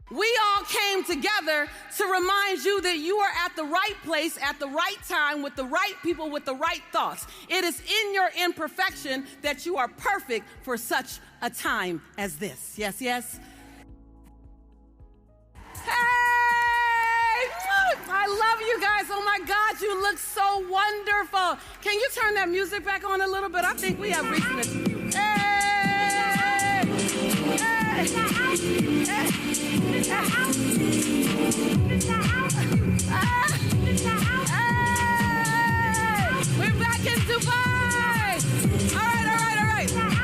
We all came together to remind you that you are at the right place at the right time with the right people with the right thoughts. It is in your imperfection that you are perfect for such a time as this. Yes, yes. Hey! I love you guys. Oh my God, you look so wonderful. Can you turn that music back on a little bit? I think we have reached it. Hey! Hey! Hey! We're back in Dubai.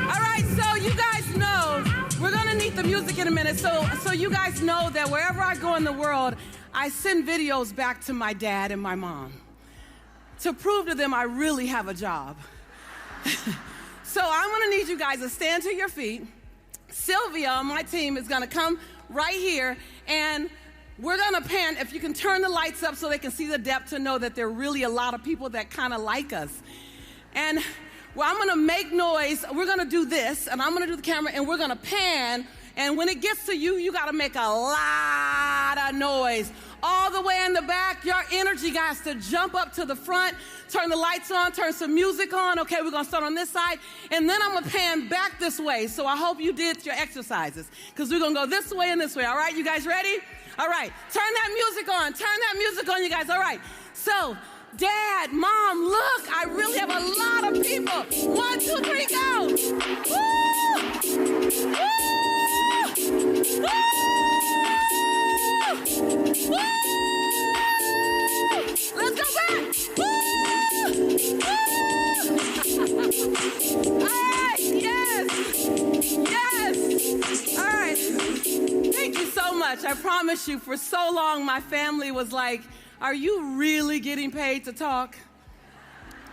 All right. So you guys know, we're going to need the music in a minute. So you guys know that wherever I go in the world, I send videos back to my dad and my mom to prove to them I really have a job. So I'm going to need you guys to stand to your feet. Sylvia on my team is going to come right here, and we're going to pan. If you can turn the lights up so they can see the depth to know that there are really a lot of people that kind of like us. And well, I'm going to make noise. We're going to do this, and I'm going to do the camera, and we're going to pan. And when it gets to you, you got to make a lot of noise. All the way in the back, your energy guys to jump up to the front, turn the lights on, turn some music on. Okay, we're going to start on this side. And then I'm going to pan back this way. So I hope you did your exercises because we're going to go this way and this way. All right, you guys ready? All right, turn that music on. Turn that music on, you guys. All right, so Dad, Mom, look, I really have a lot of people. 1, 2, 3, go. Woo! Woo! Woo! Woo! Let's go back! Woo! Woo! All right, yes! Yes! All right. Thank you so much. I promise you, for so long, my family was like, are you really getting paid to talk?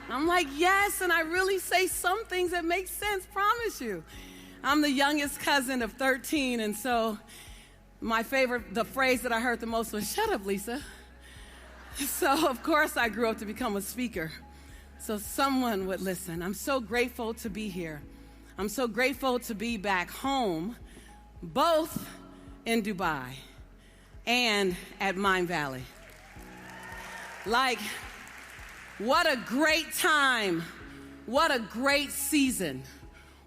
I'm like, yes, and I really say some things that make sense, promise you. I'm the youngest cousin of 13, and so the phrase that I heard the most was, shut up, Lisa. So, of course, I grew up to become a speaker, so someone would listen. I'm so grateful to be here. I'm so grateful to be back home, both in Dubai and at Mind Valley. Like, what a great time. What a great season.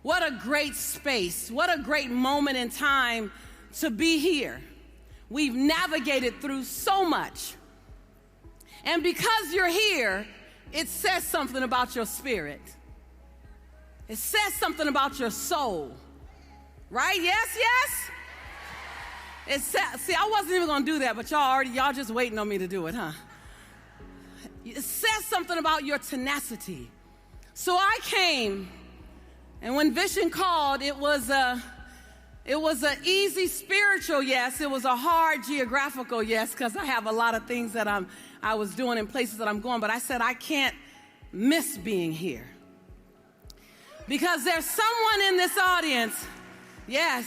What a great space. What a great moment in time to be here. We've navigated through so much. And because you're here, it says something about your spirit. It says something about your soul. Right? Yes, yes? It says, see, I wasn't even going to do that, but y'all just waiting on me to do it, huh? It says something about your tenacity. So I came, and when Vision called, it was an easy spiritual yes. It was a hard geographical yes, because I have a lot of things that I was doing in places that I'm going. But I said I can't miss being here, because there's someone in this audience. Yes.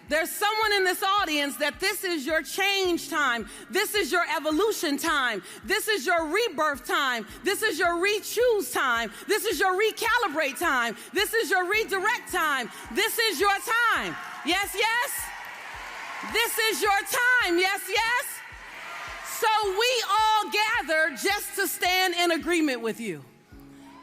There's someone in this audience that this is your change time. This is your evolution time. This is your rebirth time. This is your re-choose time. This is your recalibrate time. This is your redirect time. This is your time. Yes, yes? This is your time. Yes, yes? So we all gather just to stand in agreement with you.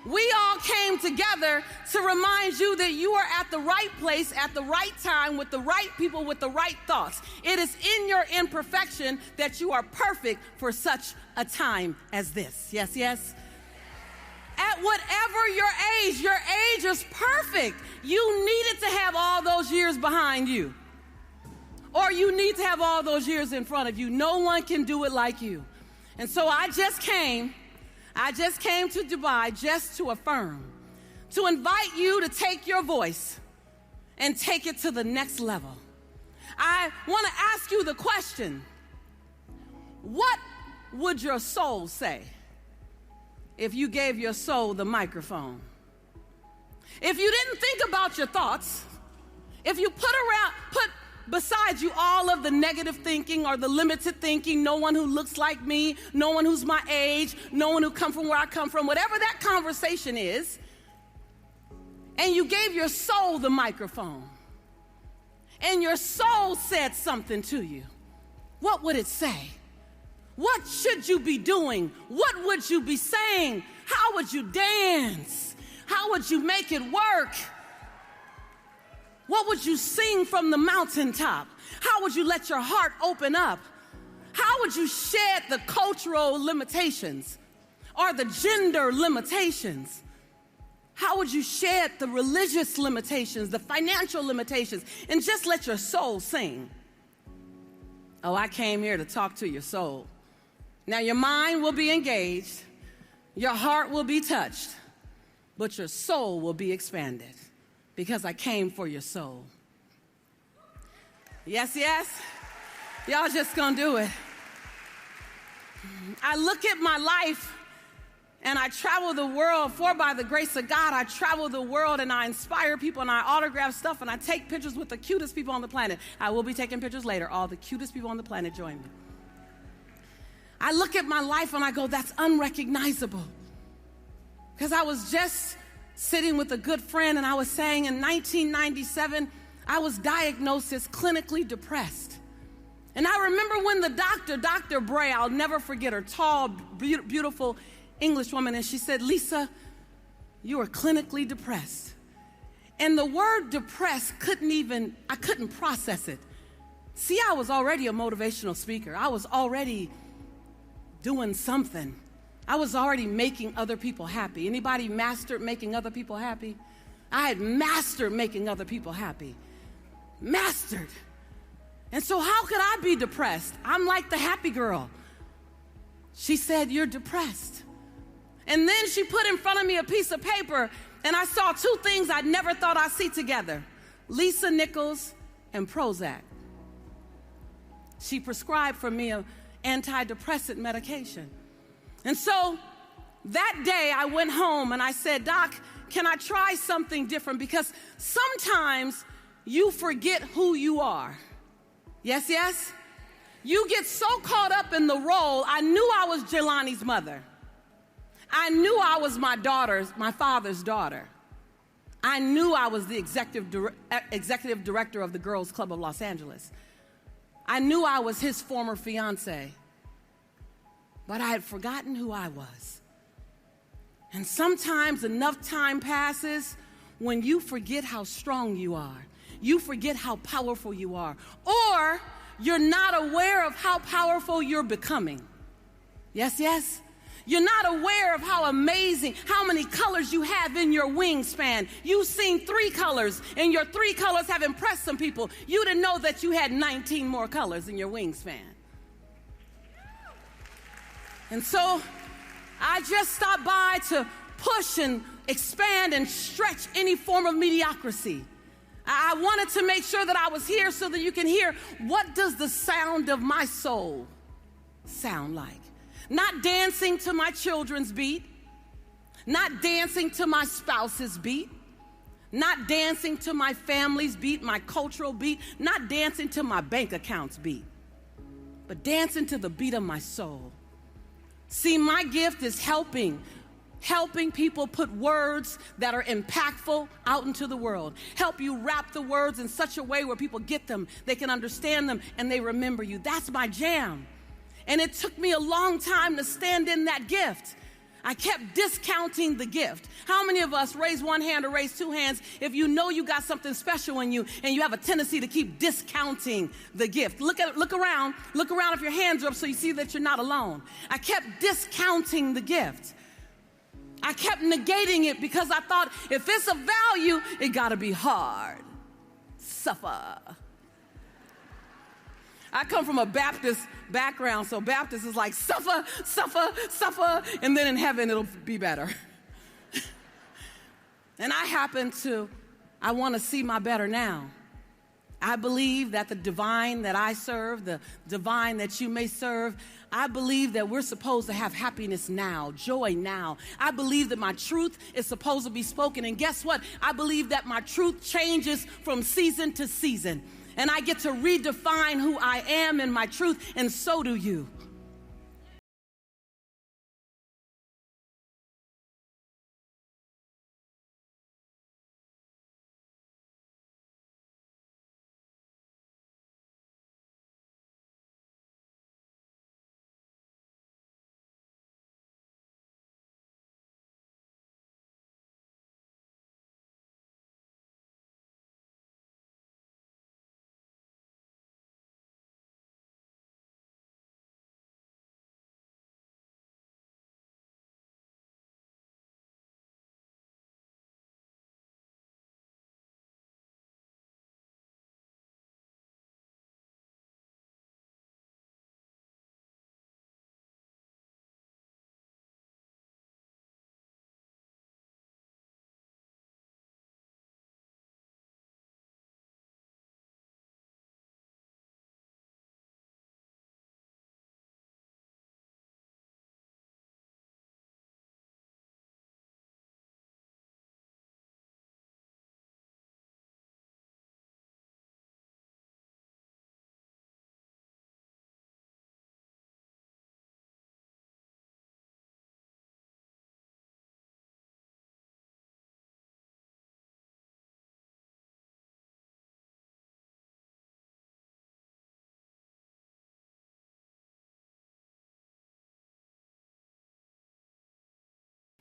We all came together to remind you that you are at the right place at the right time with the right people with the right thoughts. It is in your imperfection that you are perfect for such a time as this. Yes, yes? At whatever your age is perfect. You needed to have all those years behind you. Or you need to have all those years in front of you. No one can do it like you. And so I just came to Dubai just to affirm, to invite you to take your voice and take it to the next level. I want to ask you the question, what would your soul say if you gave your soul the microphone? If you didn't think about your thoughts, if you put beside you all of the negative thinking or the limited thinking, no one who looks like me, no one who's my age, no one who come from where I come from, whatever that conversation is, and you gave your soul the microphone, and your soul said something to you, what would it say? What should you be doing? What would you be saying? How would you dance? How would you make it work? What would you sing from the mountaintop? How would you let your heart open up? How would you shed the cultural limitations or the gender limitations? How would you shed the religious limitations, the financial limitations, and just let your soul sing? Oh, I came here to talk to your soul. Now, your mind will be engaged, your heart will be touched, but your soul will be expanded because I came for your soul. Yes, yes? Y'all just gonna do it. I look at my life and I travel the world, for by the grace of God, I travel the world and I inspire people and I autograph stuff and I take pictures with the cutest people on the planet. I will be taking pictures later. All the cutest people on the planet join me. I look at my life and I go, that's unrecognizable. Because I was just sitting with a good friend and I was saying in 1997, I was diagnosed as clinically depressed. And I remember when the Dr. Bray, I'll never forget her, tall, beautiful English woman, and she said, Lisa, you are clinically depressed. And the word depressed I couldn't process it. See, I was already a motivational speaker. I was already doing something. I was already making other people happy. Anybody mastered making other people happy? I had mastered making other people happy. Mastered. And so how could I be depressed? I'm like the happy girl. She said, you're depressed. And then she put in front of me a piece of paper, and I saw two things I never thought I'd see together: Lisa Nichols and Prozac. She prescribed for me an antidepressant medication. And so that day I went home and I said, Doc, can I try something different? Because sometimes you forget who you are. Yes, yes? You get so caught up in the role. I knew I was Jelani's mother. I knew I was my father's daughter. I knew I was the executive director of the Girls Club of Los Angeles. I knew I was his former fiance. But I had forgotten who I was. And sometimes enough time passes when you forget how strong you are. You forget how powerful you are. Or you're not aware of how powerful you're becoming. Yes, yes? You're not aware of how amazing, how many colors you have in your wingspan. You've seen 3 colors, and your 3 colors have impressed some people. You didn't know that you had 19 more colors in your wingspan. And so I just stopped by to push and expand and stretch any form of mediocrity. I wanted to make sure that I was here so that you can hear, what does the sound of my soul sound like? Not dancing to my children's beat, not dancing to my spouse's beat, not dancing to my family's beat, my cultural beat, not dancing to my bank account's beat, but dancing to the beat of my soul. See, my gift is helping people put words that are impactful out into the world. Help you wrap the words in such a way where people get them, they can understand them, and they remember you. That's my jam. And it took me a long time to stand in that gift. I kept discounting the gift. How many of us raise one hand or raise 2 hands if you know you got something special in you and you have a tendency to keep discounting the gift? Look around if your hands are up so you see that you're not alone. I kept discounting the gift. I kept negating it because I thought if it's a value, it gotta be hard. Suffer. I come from a Baptist background, so Baptist is like suffer, suffer, suffer, and then in heaven it'll be better. And I want to see my better now. I believe that the divine that I serve, the divine that you may serve, I believe that we're supposed to have happiness now, joy now. I believe that my truth is supposed to be spoken. And guess what? I believe that my truth changes from season to season. And I get to redefine who I am in my truth, and so do you.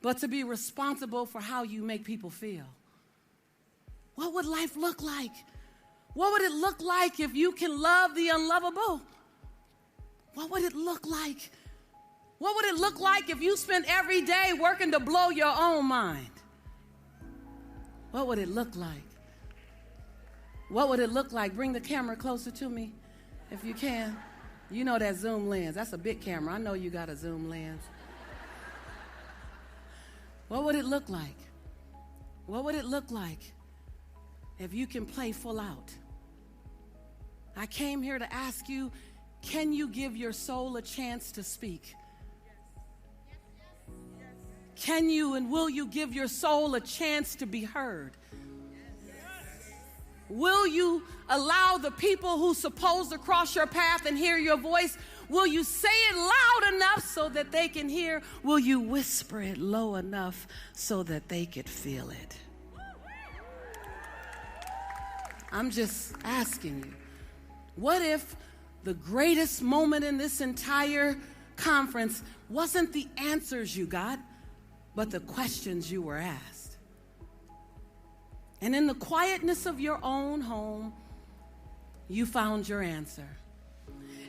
but to be responsible for how you make people feel. What would life look like? What would it look like if you can love the unlovable? What would it look like? What would it look like if you spent every day working to blow your own mind? What would it look like? What would it look like? Bring the camera closer to me if you can. You know that zoom lens. That's a big camera. I know you got a zoom lens. What would it look like? What would it look like if you can play full out? I came here to ask you, can you give your soul a chance to speak? Can you and will you give your soul a chance to be heard? Will you allow the people who's supposed to cross your path and hear your voice, will you say it loud enough so that they can hear? Will you whisper it low enough so that they could feel it? I'm just asking you, what if the greatest moment in this entire conference wasn't the answers you got, but the questions you were asked? And in the quietness of your own home, you found your answer.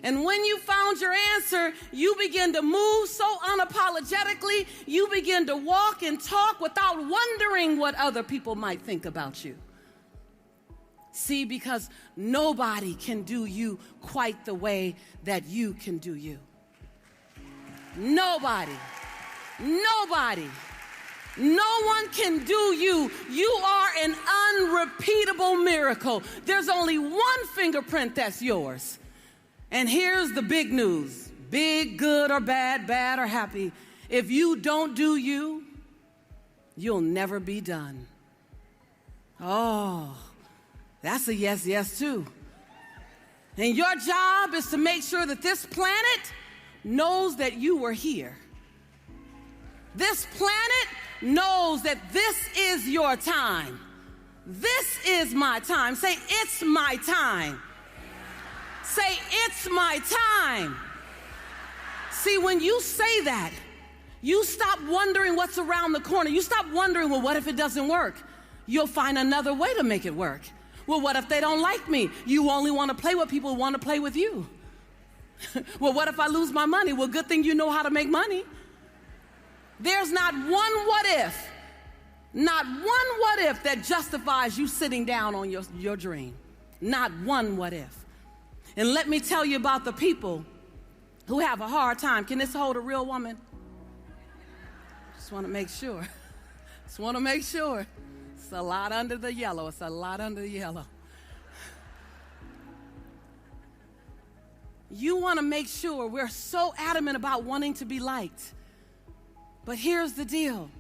And when you found your answer, you begin to move so unapologetically, you begin to walk and talk without wondering what other people might think about you. See, because nobody can do you quite the way that you can do you. Nobody. Nobody. No one can do you. You are an unrepeatable miracle. There's only one fingerprint that's yours. And here's the big news. Big, good or bad, bad or happy. If you don't do you, you'll never be done. Oh, that's a yes, yes too. And your job is to make sure that this planet knows that you were here. This planet knows that this is your time. This is my time. Say, it's my time. Say, it's my time. See, when you say that, you stop wondering what's around the corner. You stop wondering, well, what if it doesn't work? You'll find another way to make it work. Well, what if they don't like me? You only want to play with people who want to play with you. Well, what if I lose my money? Well, good thing you know how to make money. There's not one what if, not one what if that justifies you sitting down on your dream. Not one what if. And let me tell you about the people who have a hard time. Can this hold a real woman? Just want to make sure. Just want to make sure. It's a lot under the yellow. It's a lot under the yellow. You want to make sure. We're so adamant about wanting to be liked. But here's the deal.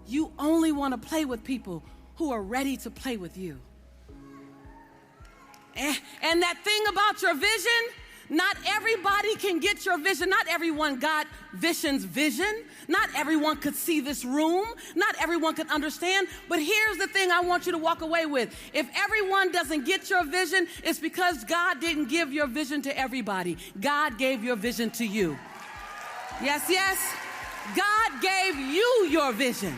You only want to play with people who are ready to play with you. And that thing about your vision, not everybody can get your vision. Not everyone got Vision's vision. Not everyone could see this room. Not everyone could understand. But here's the thing I want you to walk away with. If everyone doesn't get your vision, it's because God didn't give your vision to everybody. God gave your vision to you. Yes, yes. God gave you your vision.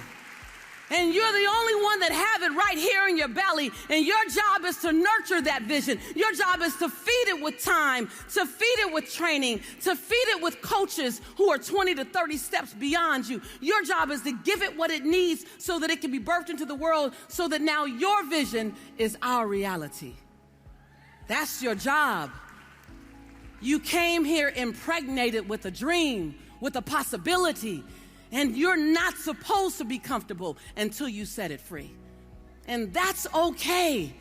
And you're the only one that have it right here in your belly. And your job is to nurture that vision. Your job is to feed it with time, to feed it with training, to feed it with coaches who are 20 to 30 steps beyond you. Your job is to give it what it needs so that it can be birthed into the world, so that now your vision is our reality. That's your job. You came here impregnated with a dream, with a possibility. And you're not supposed to be comfortable until you set it free. And that's okay.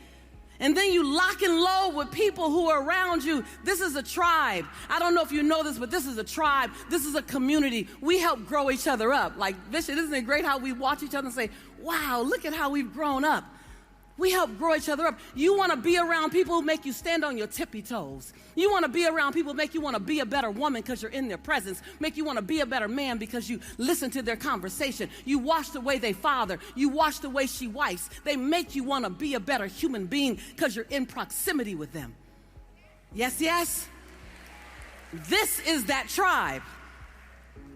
And then you lock and load with people who are around you. This is a tribe. I don't know if you know this, but this is a tribe. This is a community. We help grow each other up. Like, Bishop, isn't it great how we watch each other and say, wow, look at how we've grown up. We help grow each other up. You want to be around people who make you stand on your tippy toes. You want to be around people who make you want to be a better woman because you're in their presence. Make you want to be a better man because you listen to their conversation. You watch the way they father. You watch the way she wipes. They make you want to be a better human being because you're in proximity with them. Yes, yes? This is that tribe.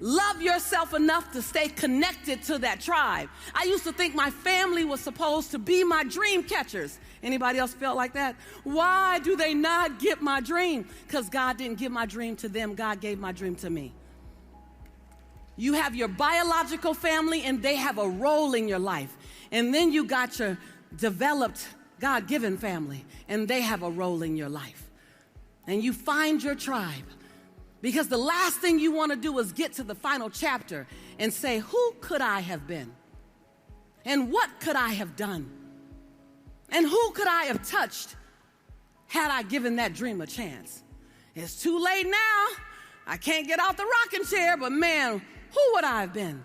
Love yourself enough to stay connected to that tribe. I used to think my family was supposed to be my dream catchers. Anybody else felt like that? Why do they not get my dream? Because God didn't give my dream to them. God gave my dream to me. You have your biological family, and they have a role in your life. And then you got your developed, God-given family, and they have a role in your life. And you find your tribe. Because the last thing you want to do is get to the final chapter and say, who could I have been? And what could I have done? And who could I have touched had I given that dream a chance? It's too late now. I can't get out the rocking chair, but man, who would I have been?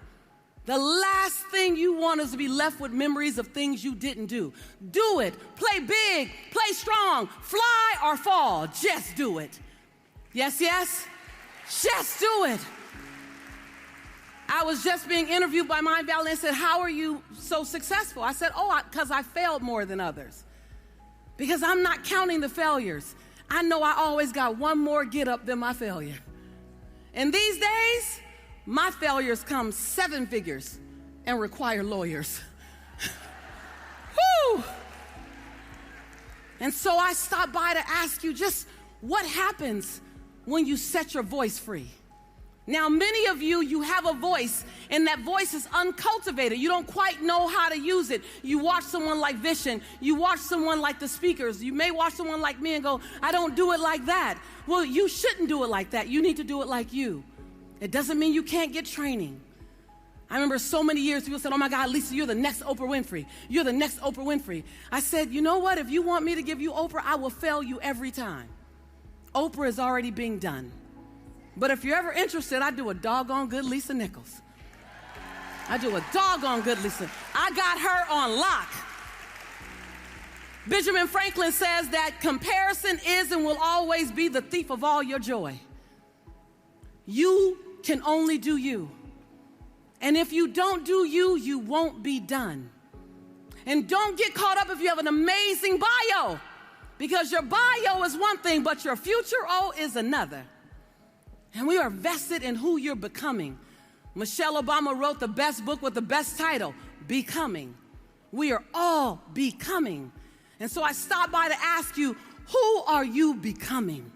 The last thing you want is to be left with memories of things you didn't do. Do it. Play big. Play strong. Fly or fall. Just do it. Yes, yes? Just do it. I was just being interviewed by Mind Valley and said, how are you so successful? I said, because I failed more than others. Because I'm not counting the failures. I know I always got one more get up than my failure. And these days, my failures come 7 figures and require lawyers. Woo! And so I stopped by to ask you just what happens when you set your voice free. Now, many of you have a voice, and that voice is uncultivated. You don't quite know how to use it. You watch someone like Vision. You watch someone like the speakers. You may watch someone like me and go, I don't do it like that. Well, you shouldn't do it like that. You need to do it like you. It doesn't mean you can't get training. I remember so many years people said, oh my God, Lisa, you're the next Oprah Winfrey. You're the next Oprah Winfrey. I said, you know what? If you want me to give you Oprah, I will fail you every time. Oprah is already being done. But if you're ever interested, I do a doggone good Lisa Nichols. I do a doggone good Lisa. I got her on lock. Benjamin Franklin says that comparison is and will always be the thief of all your joy. You can only do you. And if you don't do you, you won't be done. And don't get caught up if you have an amazing bio, because your bio is one thing, but your future, is another. And we are vested in who you're becoming. Michelle Obama wrote the best book with the best title, Becoming. We are all becoming. And so I stopped by to ask you, who are you becoming?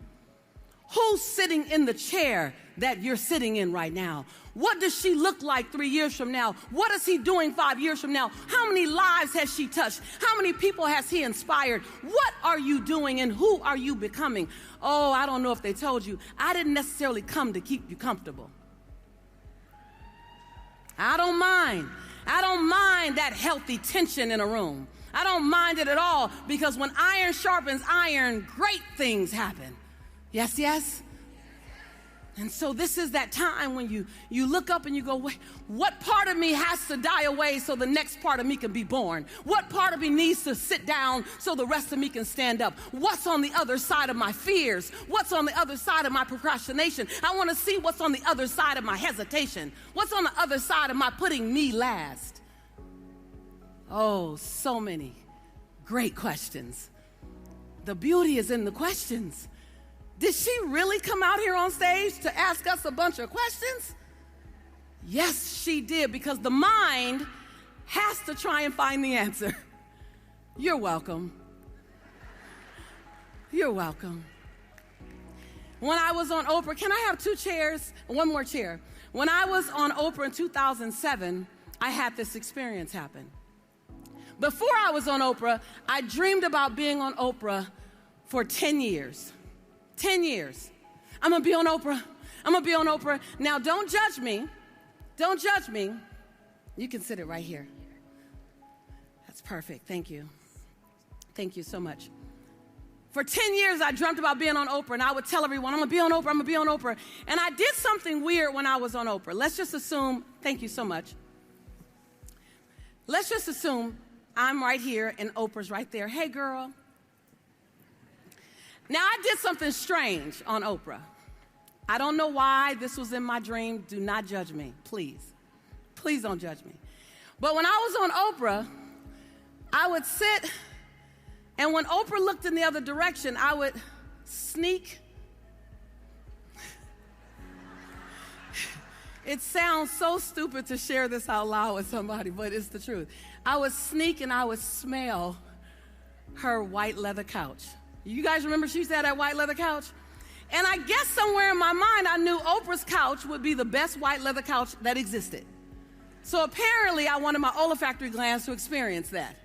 Who's sitting in the chair that you're sitting in right now? What does she look like 3 years from now? What is he doing 5 years from now? How many lives has she touched? How many people has he inspired? What are you doing and who are you becoming? Oh, I don't know if they told you. I didn't necessarily come to keep you comfortable. I don't mind. I don't mind that healthy tension in a room. I don't mind it at all, because when iron sharpens iron, great things happen. Yes, yes? And so this is that time when you look up and you go, wait, what part of me has to die away so the next part of me can be born? What part of me needs to sit down so the rest of me can stand up? What's on the other side of my fears? What's on the other side of my procrastination? I want to see what's on the other side of my hesitation. What's on the other side of my putting me last? Oh, so many great questions. The beauty is in the questions. Did she really come out here on stage to ask us a bunch of questions? Yes, she did, because the mind has to try and find the answer. You're welcome. You're welcome. When I was on Oprah, can I have 2 chairs? One more chair. When I was on Oprah in 2007, I had this experience happen. Before I was on Oprah, I dreamed about being on Oprah for 10 years. 10 years. I'm going to be on Oprah. I'm going to be on Oprah. Now, don't judge me. Don't judge me. You can sit it right here. That's perfect. Thank you. Thank you so much. For 10 years, I dreamt about being on Oprah, and I would tell everyone, I'm going to be on Oprah, I'm going to be on Oprah. And I did something weird when I was on Oprah. Let's just assume, thank you so much. Let's just assume I'm right here and Oprah's right there. Hey, girl. Now, I did something strange on Oprah. I don't know why this was in my dream. Do not judge me, please. Please don't judge me. But when I was on Oprah, I would sit, and when Oprah looked in the other direction, I would sneak It sounds so stupid to share this out loud with somebody, but it's the truth. I would sneak and I would smell her white leather couch. You guys remember she used to have that white leather couch? And I guess somewhere in my mind, I knew Oprah's couch would be the best white leather couch that existed. So apparently, I wanted my olfactory glands to experience that.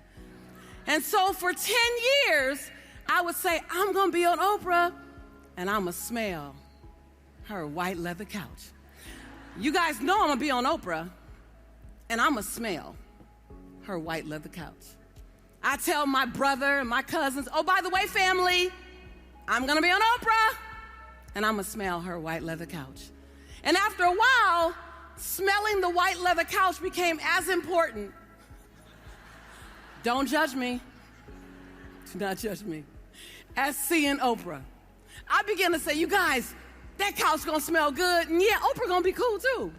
And so for 10 years, I would say, I'm going to be on Oprah, and I'm going to smell her white leather couch. You guys know I'm going to be on Oprah, and I'm going to smell her white leather couch. I tell my brother and my cousins, oh, by the way, family, I'm going to be on Oprah, and I'm going to smell her white leather couch. And after a while, smelling the white leather couch became as important. Don't judge me. Do not judge me. As seeing Oprah. I began to say, you guys, that couch gonna smell good, and yeah, Oprah gonna be cool too.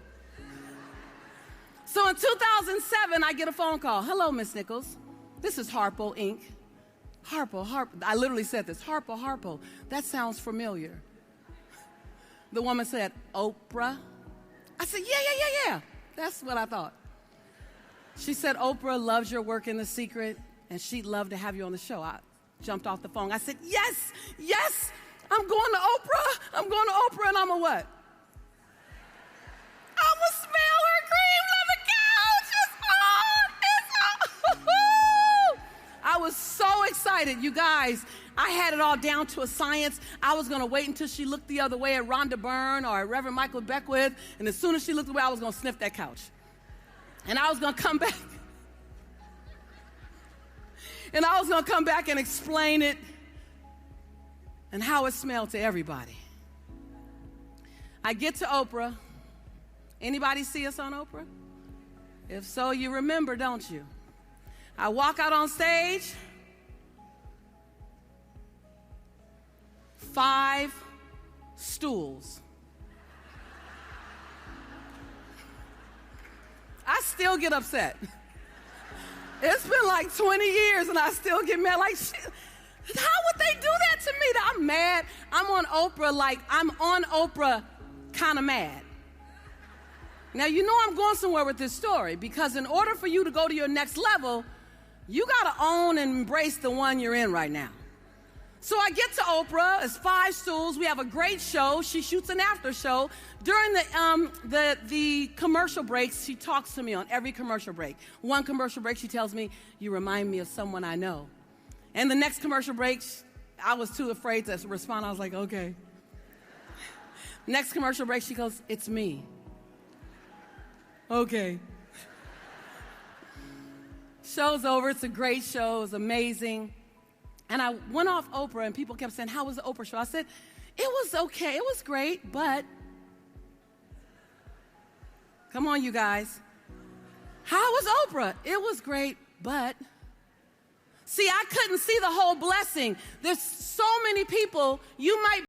So in 2007, I get a phone call. Hello, Miss Nichols. This is Harpo Inc. Harpo, I literally said this. Harpo, that sounds familiar. The woman said, Oprah? I said, yeah. That's what I thought. She said, Oprah loves your work in The Secret, and she'd love to have you on the show. I jumped off the phone. I said, yes, I'm going to Oprah, and I'm a what? I'm going to smell her cream leather couch. It's on. I was so excited, you guys. I had it all down to a science. I was going to wait until she looked the other way at Rhonda Byrne or at Reverend Michael Beckwith, and as soon as she looked away, I was going to sniff that couch. And I was going to come back. And I was going to come back and explain it and how it smelled to everybody. I get to Oprah. Anybody see us on Oprah? If so, you remember, don't you? I walk out on stage. 5 stools. I still get upset. It's been like 20 years and I still get mad. Like, shit, how would they do that to me? I'm mad. I'm on Oprah kind of mad. Now, you know I'm going somewhere with this story because in order for you to go to your next level, you got to own and embrace the one you're in right now. So I get to Oprah. It's 5 stools. We have a great show. She shoots an after show. During the commercial breaks, she talks to me on every commercial break. One commercial break, she tells me, you remind me of someone I know. And the next commercial break, I was too afraid to respond. I was like, okay. Next commercial break, she goes, it's me. Okay. Show's over. It's a great show. It's amazing. And I went off Oprah, and people kept saying, how was the Oprah show? I said, it was okay. It was great, but... Come on, you guys. How was Oprah? It was great, but... See, I couldn't see the whole blessing. There's so many people, you might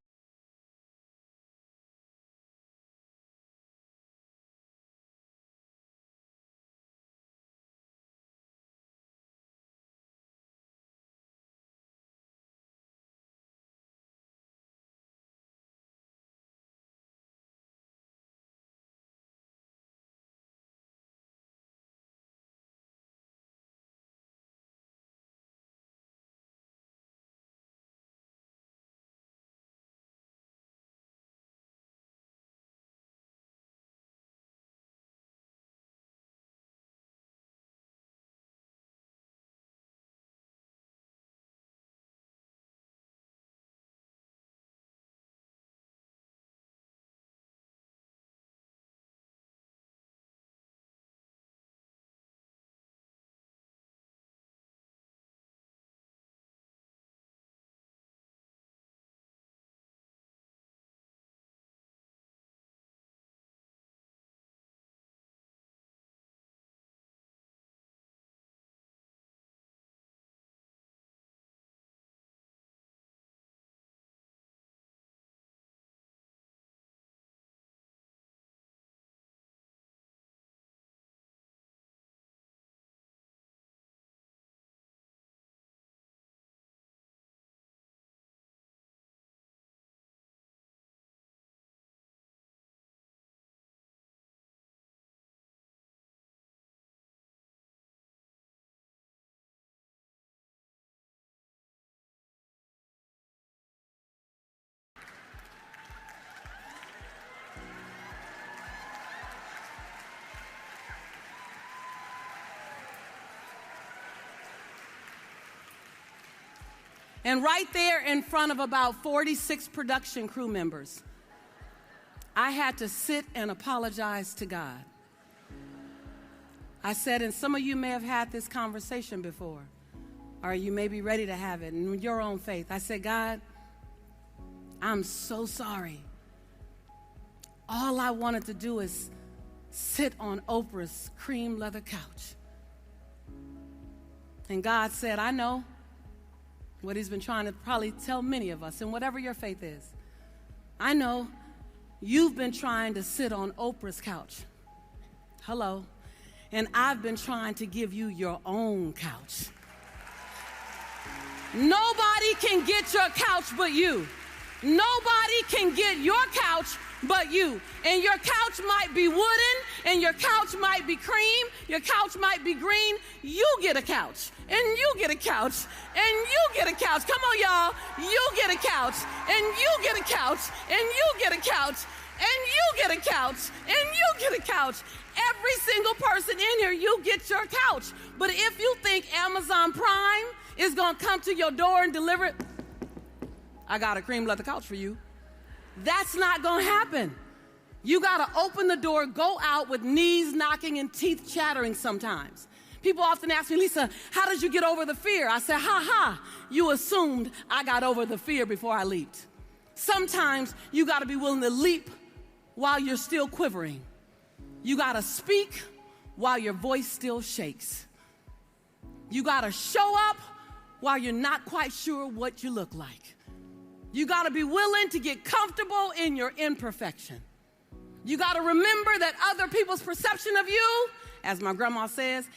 And right there in front of about 46 production crew members, I had to sit and apologize to God. I said, and some of you may have had this conversation before, or you may be ready to have it in your own faith. I said, God, I'm so sorry. All I wanted to do is sit on Oprah's cream leather couch. And God said, I know what he's been trying to probably tell many of us, and whatever your faith is. I know you've been trying to sit on Oprah's couch. Hello. And I've been trying to give you your own couch. Nobody can get your couch but you. Nobody can get your couch but you. And your couch might be wooden, and your couch might be cream, your couch might be green. You get a couch, and you get a couch, and you get a couch. Come on, y'all. You get a couch, and you get a couch, and you get a couch, and you get a couch, and you get a couch. Every single person in here, you get your couch. But if you think Amazon Prime is going to come to your door and deliver it, I got a cream leather couch for you. That's not going to happen. You got to open the door, go out with knees knocking and teeth chattering sometimes. People often ask me, Lisa, how did you get over the fear? I said, you assumed I got over the fear before I leaped. Sometimes you got to be willing to leap while you're still quivering. You got to speak while your voice still shakes. You got to show up while you're not quite sure what you look like. You got to be willing to get comfortable in your imperfection. You got to remember that other people's perception of you, as my grandma says,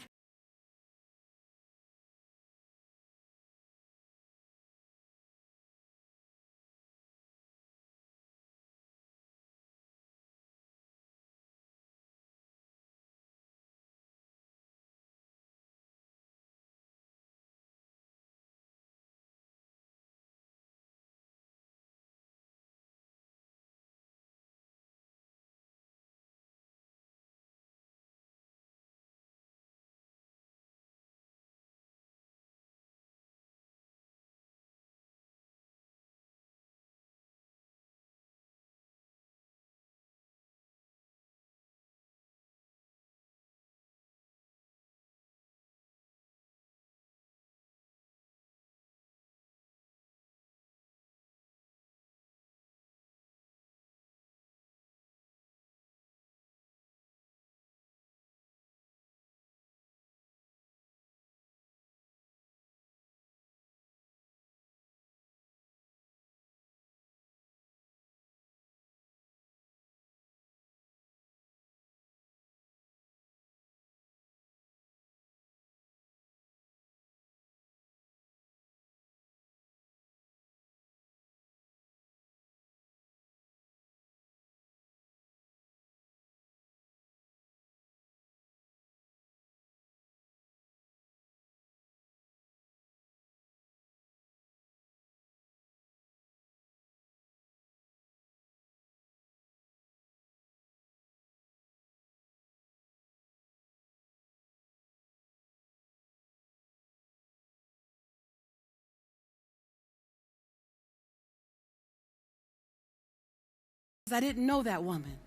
I didn't know that woman.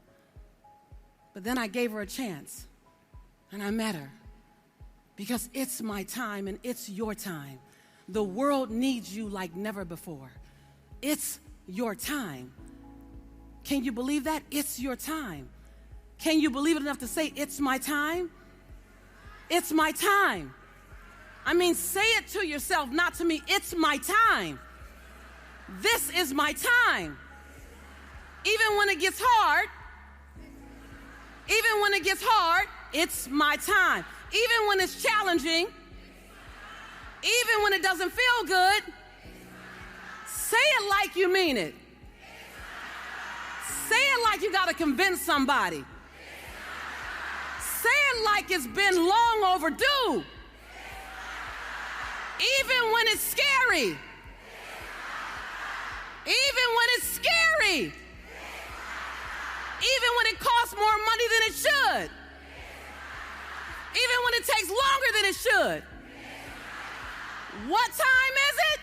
But then I gave her a chance, and I met her. Because it's my time and it's your time. The world needs you like never before. It's your time. Can you believe that? It's your time. Can you believe it enough to say, it's my time? It's my time. I mean, say it to yourself, not to me. It's my time. This is my time. Even when it gets hard, it's my time. Even when it's challenging, even when it doesn't feel good, say it like you mean it. Say it like you got to convince somebody. Say it like it's been long overdue. Even when it's scary. Even when it's scary. Even when it costs more money than it should. Even when it takes longer than it should. What time is it?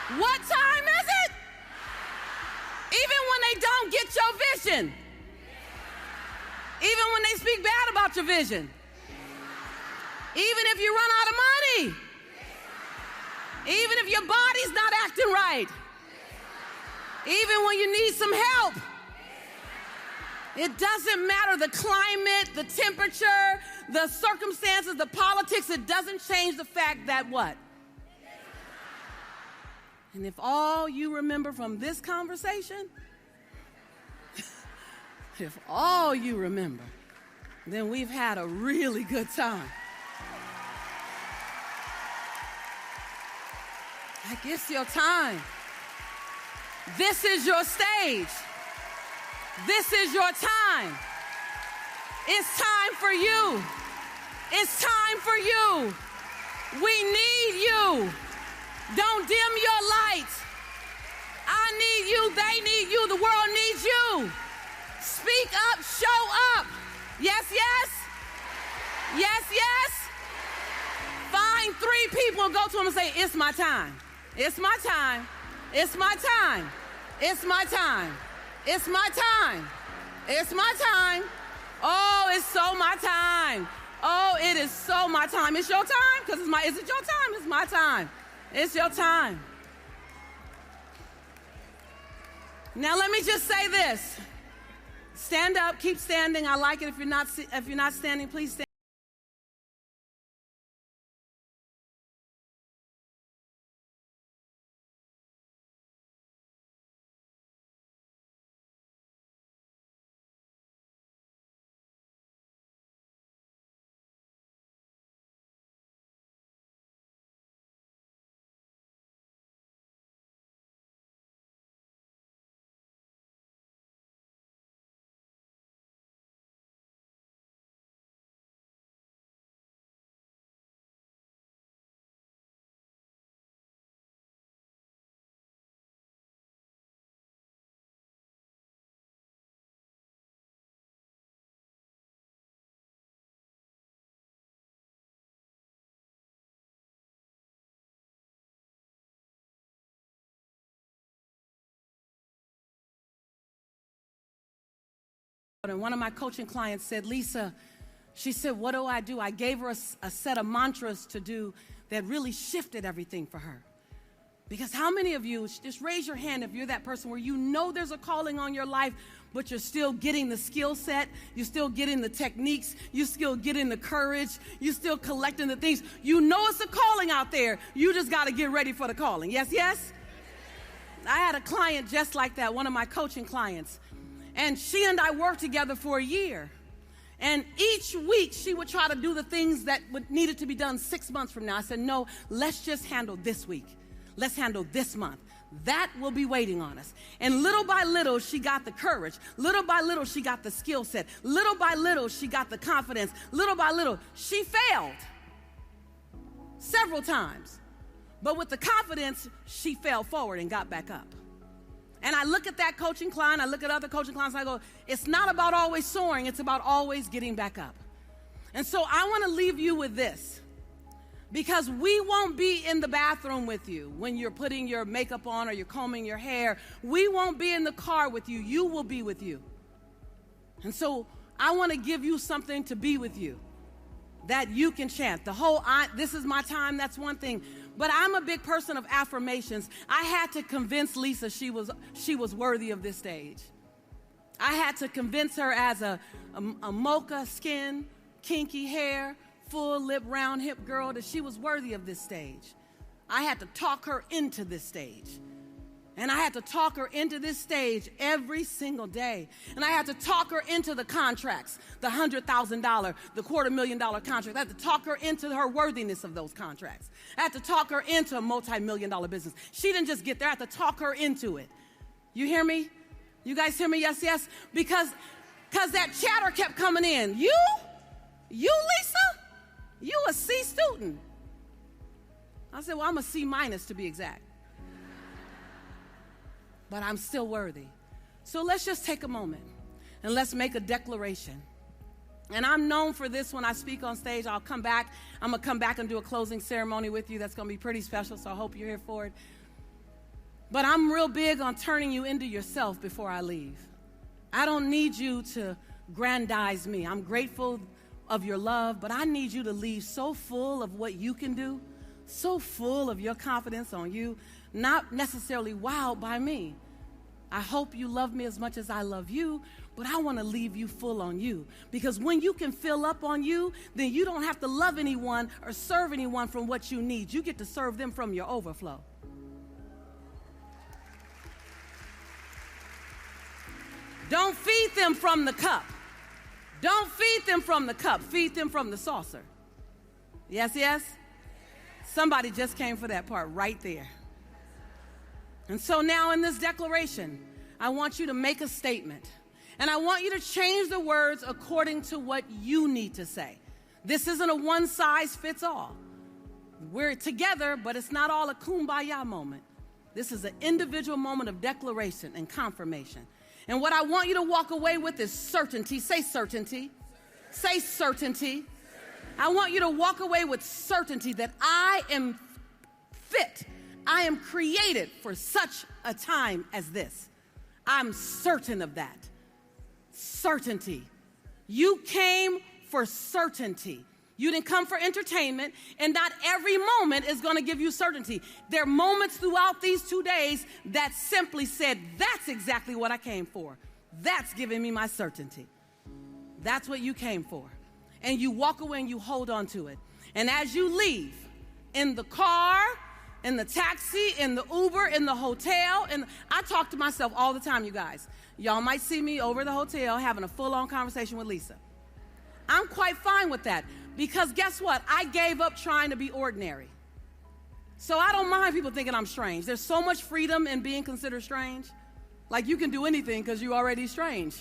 What time is it? Even when they don't get your vision. Even when they speak bad about your vision. Even if you run out of money. Even if your body's not acting right. Even when you need some help. It doesn't matter the climate, the temperature, the circumstances, the politics. It doesn't change the fact that what? And if all you remember from this conversation, if all you remember, then we've had a really good time. Like, it's your time. This is your stage. This is your time. It's time for you. It's time for you. We need you. Don't dim your light. I need you. They need you. The world needs you. Speak up. Show up. Yes, yes. Yes, yes. Find 3 people and go to them and say, it's my time. It's my time. It's my time. It's my time. It's my time. It's my time. Oh, it's so my time. Oh, it is so my time. It's your time? Because is it your time? It's my time. It's your time. Now let me just say this. Stand up, keep standing. I like it. If you're not standing, please stand. And one of my coaching clients said, Lisa, she said, what do? I gave her a set of mantras to do that really shifted everything for her. Because how many of you, just raise your hand if you're that person where you know there's a calling on your life, but you're still getting the skill set, you're still getting the techniques, you're still getting the courage, you're still collecting the things. You know it's a calling out there. You just got to get ready for the calling. Yes, yes? I had a client just like that, one of my coaching clients. And she and I worked together for a year. And each week she would try to do the things that needed to be done 6 months from now. I said, no, let's just handle this week. Let's handle this month. That will be waiting on us. And little by little, she got the courage. Little by little, she got the skill set. Little by little, she got the confidence. Little by little, she failed several times. But with the confidence, she fell forward and got back up. And I look at that coaching client, I look at other coaching clients, and I go, it's not about always soaring, it's about always getting back up. And so I want to leave you with this, because we won't be in the bathroom with you when you're putting your makeup on or you're combing your hair. We won't be in the car with you. You will be with you. And so I want to give you something to be with you that you can chant. This is my time, that's one thing. But I'm a big person of affirmations. I had to convince Lisa she was worthy of this stage. I had to convince her as a mocha skin, kinky hair, full lip, round hip girl that she was worthy of this stage. I had to talk her into this stage. And I had to talk her into this stage every single day. And I had to talk her into the contracts, the $100,000, the $250,000 contract. I had to talk her into her worthiness of those contracts. I had to talk her into a multi-million-dollar business. She didn't just get there. I had to talk her into it. You hear me? You guys hear me? Yes, yes? Because that chatter kept coming in. You, Lisa? You a C student. I said, well, I'm a C minus to be exact. But I'm still worthy. So let's just take a moment and let's make a declaration. And I'm known for this when I speak on stage. I'll come back. I'm going to come back and do a closing ceremony with you. That's going to be pretty special, so I hope you're here for it. But I'm real big on turning you into yourself before I leave. I don't need you to grandize me. I'm grateful of your love, but I need you to leave so full of what you can do, so full of your confidence on you, not necessarily wowed by me. I hope you love me as much as I love you, but I want to leave you full on you. Because when you can fill up on you, then you don't have to love anyone or serve anyone from what you need. You get to serve them from your overflow. Don't feed them from the cup. Don't feed them from the cup. Feed them from the saucer. Yes, yes? Somebody just came for that part right there. And so now in this declaration, I want you to make a statement. And I want you to change the words according to what you need to say. This isn't a one-size-fits-all. We're together, but it's not all a kumbaya moment. This is an individual moment of declaration and confirmation. And what I want you to walk away with is certainty. Say certainty. Say certainty. I want you to walk away with certainty that I am fit. I am created for such a time as this. I'm certain of that. Certainty. You came for certainty. You didn't come for entertainment, and not every moment is going to give you certainty. There are moments throughout these 2 days that simply said, that's exactly what I came for. That's giving me my certainty. That's what you came for. And you walk away and you hold on to it. And as you leave, in the car, in the taxi, in the Uber, in the hotel, and I talk to myself all the time, you guys. Y'all might see me over at the hotel having a full-on conversation with Lisa. I'm quite fine with that. Because guess what? I gave up trying to be ordinary. So I don't mind people thinking I'm strange. There's so much freedom in being considered strange. Like you can do anything because you're already strange.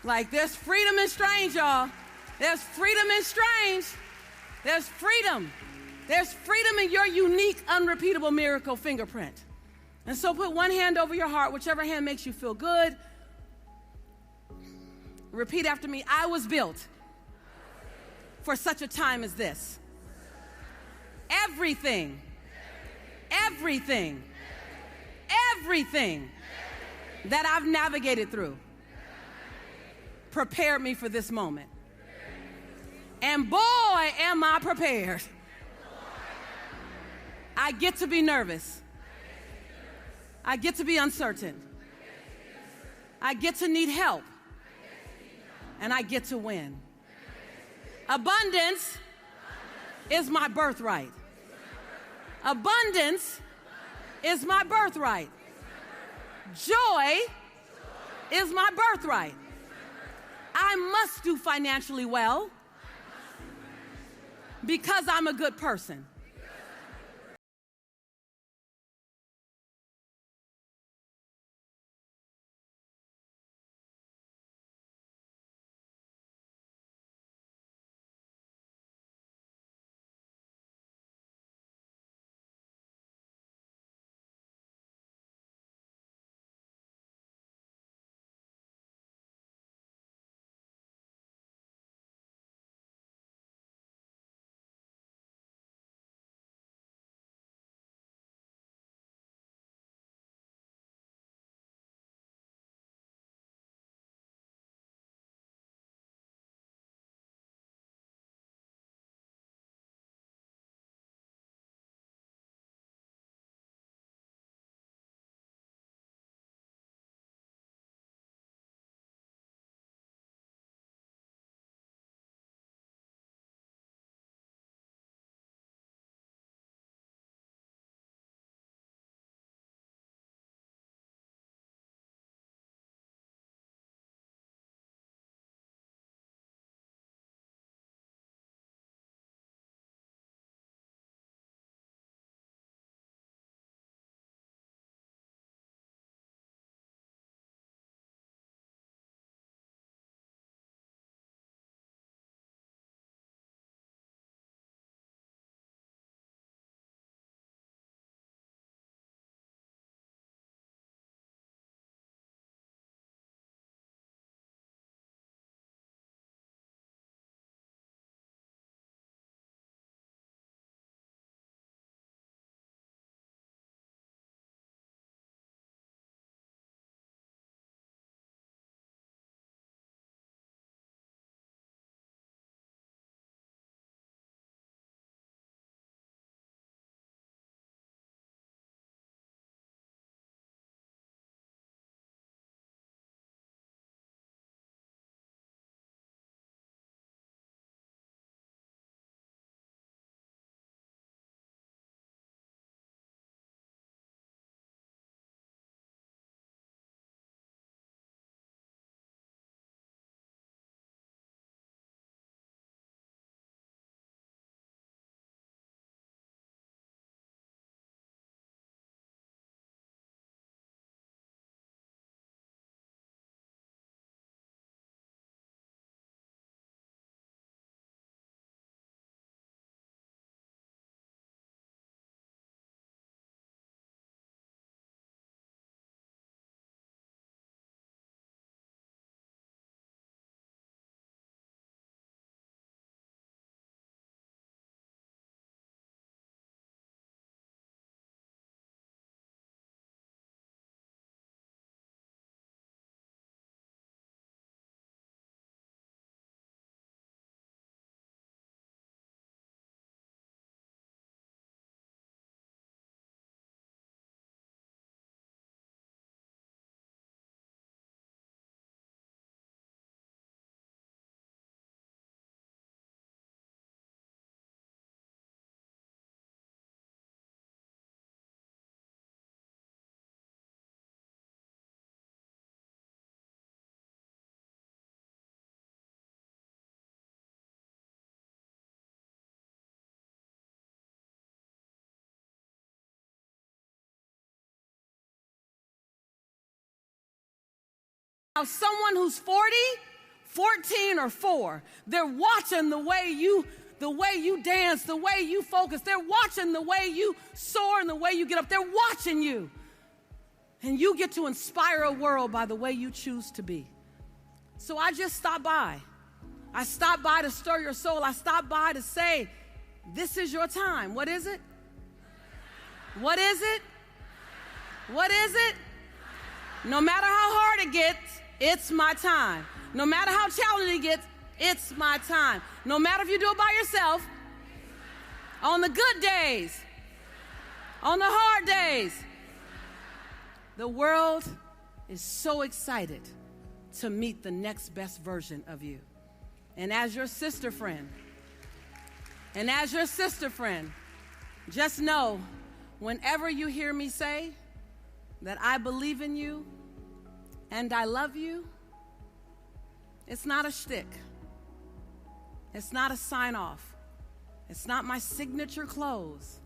Like there's freedom in strange, y'all. There's freedom in strange. There's freedom. There's freedom in your unique, unrepeatable miracle fingerprint. And so put one hand over your heart, whichever hand makes you feel good. Repeat after me. I was built for such a time as this. Everything that I've navigated through prepared me for this moment. And boy, am I prepared. I get to be nervous. I get to be uncertain. I get to need help. And I get to win. Abundance is my birthright. Abundance is my birthright. Joy is my birthright. I must do financially well because I'm a good person. Someone who's 40, 14, or 4, they're watching the way you dance, the way you focus. They're watching the way you soar and the way you get up. They're watching you. And you get to inspire a world by the way you choose to be. So I just stopped by. I stopped by to stir your soul. I stopped by to say, this is your time. What is it? What is it? What is it? No matter how hard it gets, it's my time. No matter how challenging it gets, it's my time. No matter if you do it by yourself, on the good days, on the hard days, the world is so excited to meet the next best version of you. And as your sister friend, just know, whenever you hear me say that I believe in you and I love you, it's not a shtick. It's not a sign-off. It's not my signature close.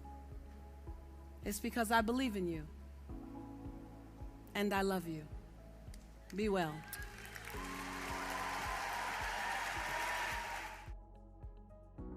It's because I believe in you and I love you. Be well.